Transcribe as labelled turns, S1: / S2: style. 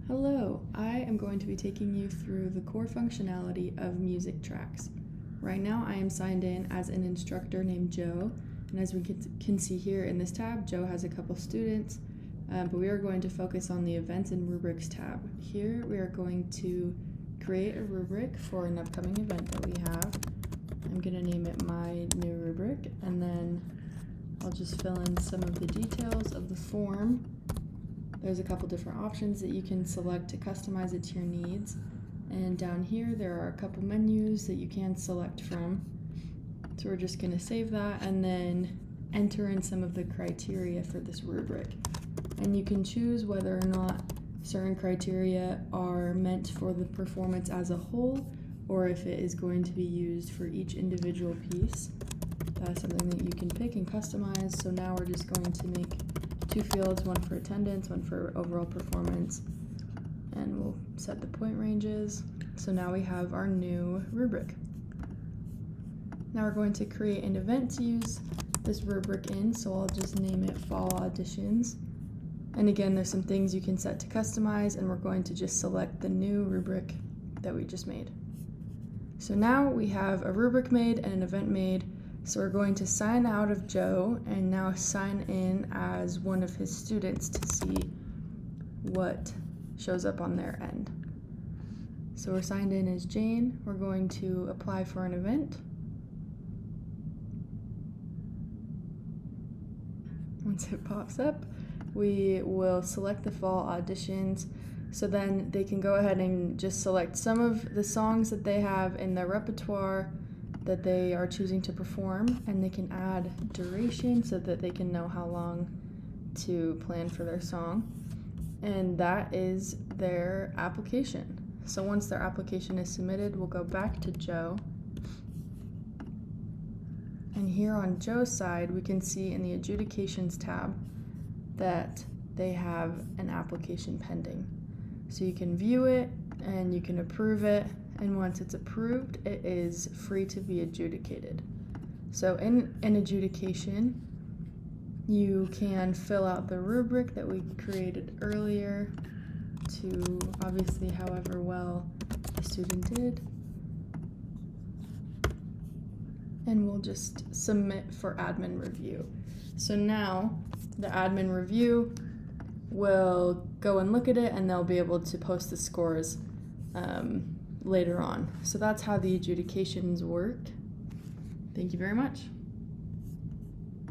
S1: Hello, I am going to be taking you through the core functionality of MusicTracks. Right now I am signed in as an instructor named Joe, and as we can see here in this tab, Joe has a couple students, but we are going to focus on the Events and Rubrics tab. Here we are going to create a rubric for an upcoming event that we have. I'm going to name it My New Rubric, and then I'll just fill in some of the details of the form. There's a couple different options that you can select to customize it to your needs. And down here there are a couple menus that you can select from. So we're just going to save that and then enter in some of the criteria for this rubric. And you can choose whether or not certain criteria are meant for the performance as a whole, or if it is going to be used for each individual piece. That's something that you can pick and customize. So now we're just going to make two fields, one for attendance, one for overall performance, and we'll set the point ranges. So now we have our new rubric. Now we're going to create an event to use this rubric in, so I'll just name it Fall Auditions. And again, there's some things you can set to customize, and we're going to just select the new rubric that we just made. So now we have a rubric made and an event made. So we're going to sign out of Joe and now sign in as one of his students to see what shows up on their end. So we're signed in as Jane. We're going to apply for an event. Once it pops up, we will select the Fall Auditions. So then they can go ahead and just select some of the songs that they have in their repertoire that they are choosing to perform, and they can add duration so that they can know how long to plan for their song. And that is their application. So once their application is submitted, we'll go back to Joe. And here on Joe's side, we can see in the Adjudications tab that they have an application pending. So you can view it and you can approve it. And once it's approved, it is free to be adjudicated. So in an adjudication, you can fill out the rubric that we created earlier to obviously however well the student did. And we'll just submit for admin review. So now the admin review will go and look at it, and they'll be able to post the scores later on. So that's how the adjudications work. Thank you very much.